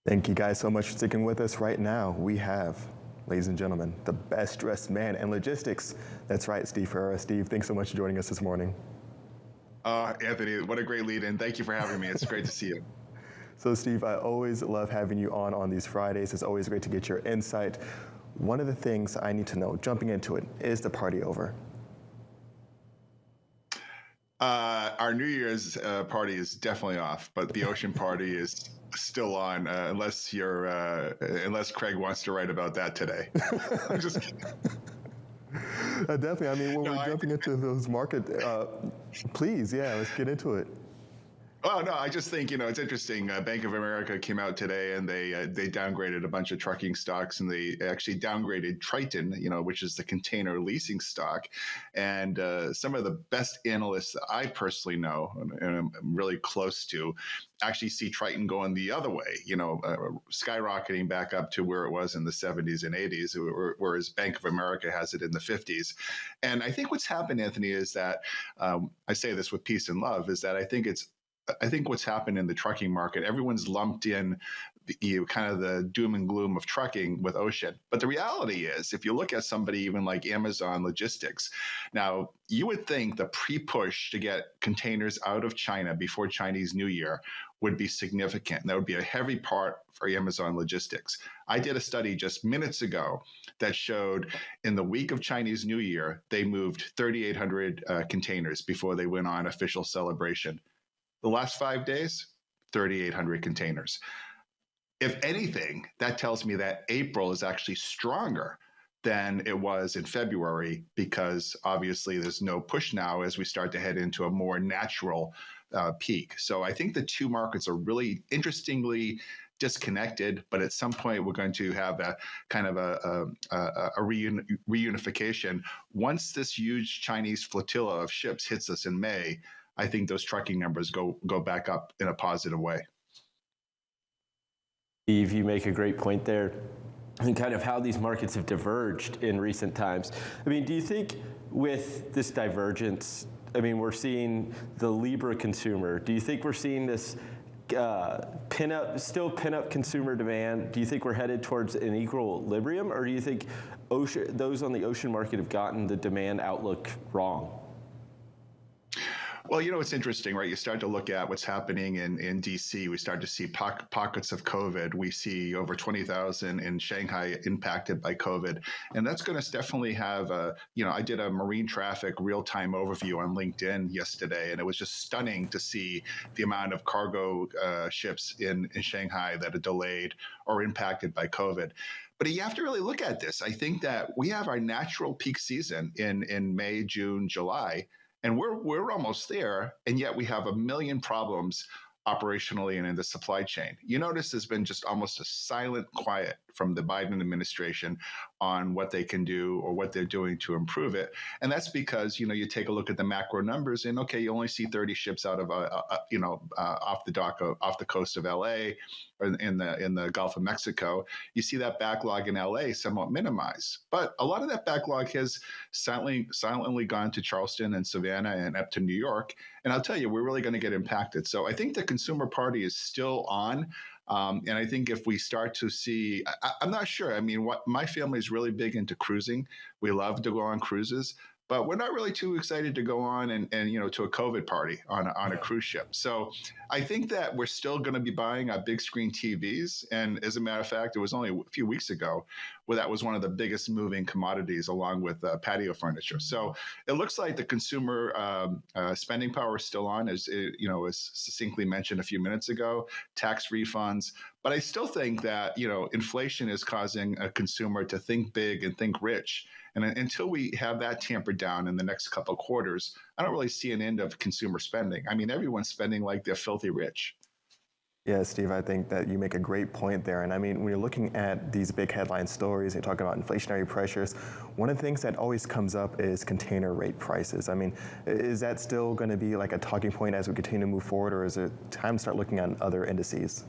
Thank you guys so much for sticking with us. Right now, we have, ladies and gentlemen, the best dressed man in logistics. That's right, Steve Ferreira. Steve, thanks so much for joining us this morning. Anthony, what a great lead in. Thank you for having me. It's great to see you. So, Steve, I always love having you on these Fridays. It's always great to get your insight. One of the things I need to know, jumping into it, is the party over? Our New Year's party is definitely off, but the ocean party is still on, unless Craig wants to write about that today. I'm just kidding. Definitely. I mean, when No, we're jumping into those market, please, yeah, let's get into it. Oh no, I just think it's interesting. Bank of America came out today and they downgraded a bunch of trucking stocks, and they actually downgraded Triton, which is the container leasing stock. And some of the best analysts that I personally know and I'm really close to actually see Triton going the other way, skyrocketing back up to where it was in the 70s and 80s, whereas Bank of America has it in the 50s. And I think what's happened, Anthony, is that I say this with peace and love, is that I think what's happened in the trucking market, everyone's lumped in kind of the doom and gloom of trucking with ocean. But the reality is, if you look at somebody even like Amazon Logistics, now you would think the pre-push to get containers out of China before Chinese New Year would be significant. And that would be a heavy part for Amazon Logistics. I did a study just minutes ago that showed in the week of Chinese New Year, they moved 3,800 containers before they went on official celebration. The last 5 days, 3,800 containers. If anything, that tells me that April is actually stronger than it was in February, because obviously there's no push now as we start to head into a more natural peak. So I think the two markets are really interestingly disconnected, but at some point we're going to have a kind of a reunification. Once this huge Chinese flotilla of ships hits us in May, I think those trucking numbers go back up in a positive way. Steve, you make a great point there, and kind of how these markets have diverged in recent times. I mean, do you think with this divergence, we're seeing the Libra consumer, do you think we're seeing this pin-up consumer demand? Do you think we're headed towards an equilibrium, or do you think those on the ocean market have gotten the demand outlook wrong? Well, it's interesting, right? You start to look at what's happening in DC. We start to see pockets of COVID. We see over 20,000 in Shanghai impacted by COVID. And that's going to definitely have I did a marine traffic real-time overview on LinkedIn yesterday, and it was just stunning to see the amount of cargo ships in Shanghai that are delayed or impacted by COVID. But you have to really look at this. I think that we have our natural peak season in May, June, July. And we're almost there, and yet we have a million problems operationally and in the supply chain. You notice there's been just almost a silent quiet from the Biden administration on what they can do or what they're doing to improve it. And that's because, you take a look at the macro numbers and, okay, you only see 30 ships out of, off the dock, off the coast of LA or in the Gulf of Mexico. You see that backlog in LA somewhat minimized. But a lot of that backlog has silently gone to Charleston and Savannah and up to New York. And I'll tell you, we're really going to get impacted. So I think the consumer party is still on. And I think if we start to see, I'm not sure. What my family is really big into cruising. We love to go on cruises, but we're not really too excited to go on and to a COVID party on a cruise ship. So I think that we're still going to be buying our big screen TVs. And as a matter of fact, it was only a few weeks ago where that was one of the biggest moving commodities along with patio furniture. So it looks like the consumer spending power is still on, as succinctly mentioned a few minutes ago, tax refunds. But I still think that, inflation is causing a consumer to think big and think rich. And until we have that tampered down in the next couple of quarters, I don't really see an end of consumer spending. Everyone's spending like they're filthy rich. Yeah, Steve, I think that you make a great point there. And when you're looking at these big headline stories, you're talking about inflationary pressures, one of the things that always comes up is container rate prices. Is that still going to be like a talking point as we continue to move forward, or is it time to start looking at other indices?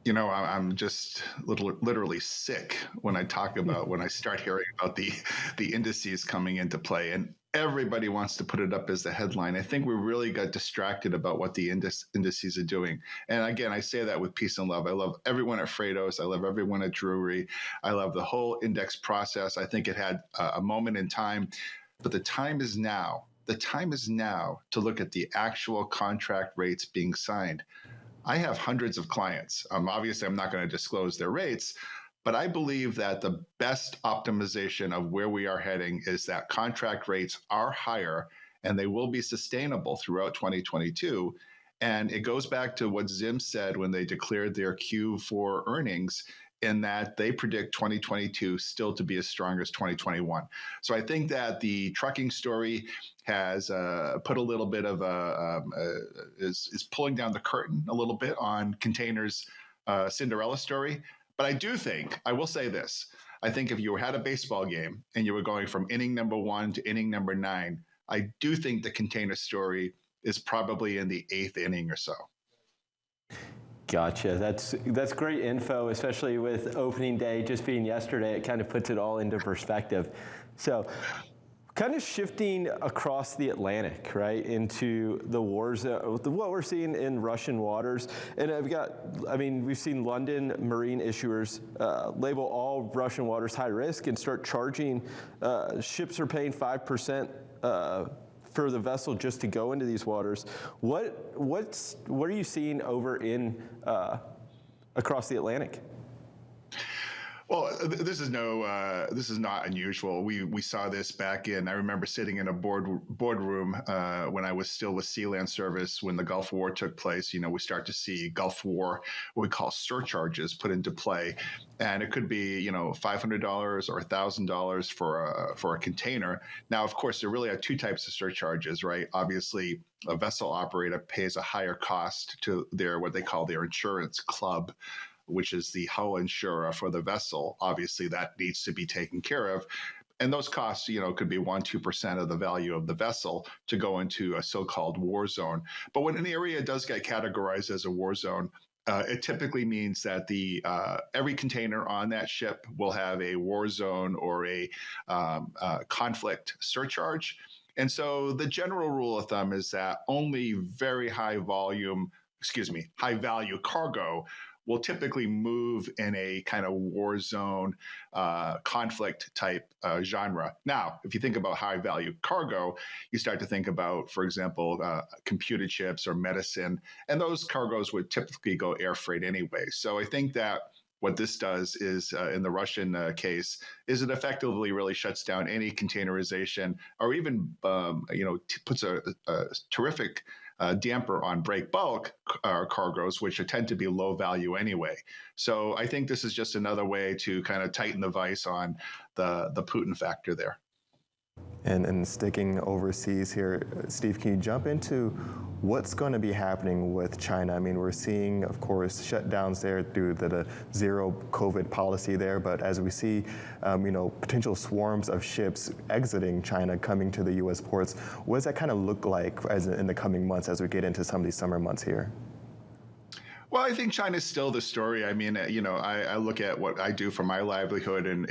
I'm just literally sick when I start hearing about the indices coming into play. And everybody wants to put it up as the headline. I think we really got distracted about what the indices are doing. And again, I say that with peace and love. I love everyone at Freightos. I love everyone at Drury. I love the whole index process. I think it had a moment in time, but the time is now. The time is now to look at the actual contract rates being signed. I have hundreds of clients. Obviously, I'm not going to disclose their rates, but I believe that the best optimization of where we are heading is that contract rates are higher and they will be sustainable throughout 2022. And it goes back to what Zim said when they declared their Q4 earnings, in that they predict 2022 still to be as strong as 2021. So I think that the trucking story has put a little bit of is pulling down the curtain a little bit on containers Cinderella story. But I do think, I will say this, I think if you had a baseball game and you were going from inning number 1 to inning number 9, I do think the container story is probably in the 8th inning or so. Gotcha. That's great info, especially with opening day just being yesterday. It kind of puts it all into perspective. So kind of shifting across the Atlantic, right, into the wars, what we're seeing in Russian waters. And we've seen London marine issuers label all Russian waters high risk and start charging, ships are paying 5% for the vessel just to go into these waters. What are you seeing over in across the Atlantic? Well, this is not unusual. We saw this back in. I remember sitting in a boardroom when I was still with Sea Land Service when the Gulf War took place. We start to see Gulf War, what we call surcharges, put into play, and it could be $500 or $1,000 for a container. Now, of course, there really are two types of surcharges, right? Obviously, a vessel operator pays a higher cost to what they call their insurance club, which is the hull insurer for the vessel. Obviously, that needs to be taken care of. And those costs, could be 1-2% of the value of the vessel to go into a so-called war zone. But when an area does get categorized as a war zone, it typically means that every container on that ship will have a war zone or a conflict surcharge. And so the general rule of thumb is that only very high value cargo will typically move in a kind of war zone conflict type genre. Now, if you think about high value cargo, you start to think about, for example, computer chips or medicine, and those cargoes would typically go air freight anyway. So I think that what this does is, in the Russian case, is it effectively really shuts down any containerization, or even puts a terrific damper on break bulk cargoes, which tend to be low value anyway. So I think this is just another way to kind of tighten the vice on the Putin factor there. And sticking overseas here, Steve, can you jump into what's going to be happening with China? I mean, we're seeing, of course, shutdowns there due to the zero COVID policy there, but as we see, potential swarms of ships exiting China coming to the U.S. ports, what does that kind of look like in the coming months as we get into some of these summer months here? Well, I think China's still the story. I mean, I look at what I do for my livelihood, and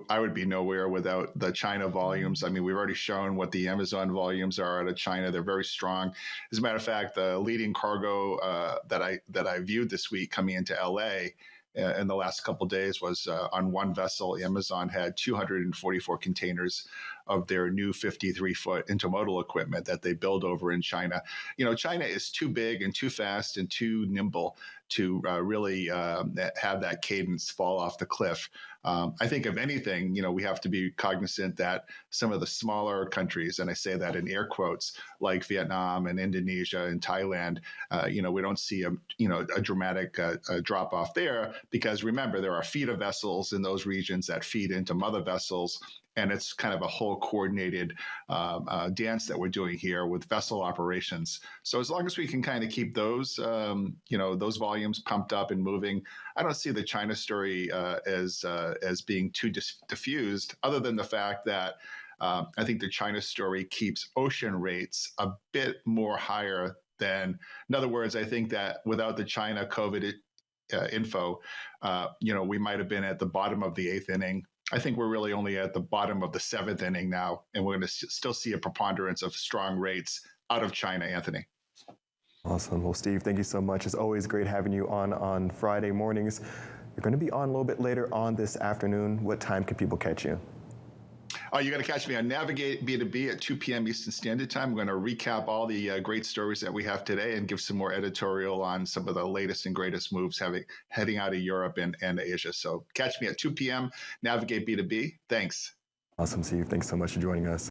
I would be nowhere without the China volumes. I mean, we've already shown what the Amazon volumes are out of China. They're very strong. As a matter of fact, the leading cargo that I viewed this week coming into LA in the last couple of days was on one vessel. Amazon had 244 containers of their new 53-foot intermodal equipment that they build over in China. China is too big and too fast and too nimble to really have that cadence fall off the cliff. I think if anything, we have to be cognizant that some of the smaller countries, and I say that in air quotes, like Vietnam and Indonesia and Thailand, we don't see a dramatic drop off there, because remember, there are feeder vessels in those regions that feed into mother vessels. And it's kind of a whole coordinated dance that we're doing here with vessel operations. So as long as we can kind of keep those, those volumes pumped up and moving, I don't see the China story as being too diffused, other than the fact that I think the China story keeps ocean rates a bit more higher than, in other words, I think that without the China COVID info, we might have been at the bottom of the 8th inning. I think we're really only at the bottom of the seventh inning now, and we're going to still see a preponderance of strong rates out of China, Anthony. Awesome. Well, Steve, thank you so much. It's always great having you on Friday mornings. You're going to be on a little bit later on this afternoon. What time can people catch you? You're going to catch me on Navigate B2B at 2 p.m. Eastern Standard Time. I'm going to recap all the great stories that we have today and give some more editorial on some of the latest and greatest moves heading out of Europe and Asia. So catch me at 2 p.m. Navigate B2B. Thanks. Awesome, Steve. Thanks so much for joining us.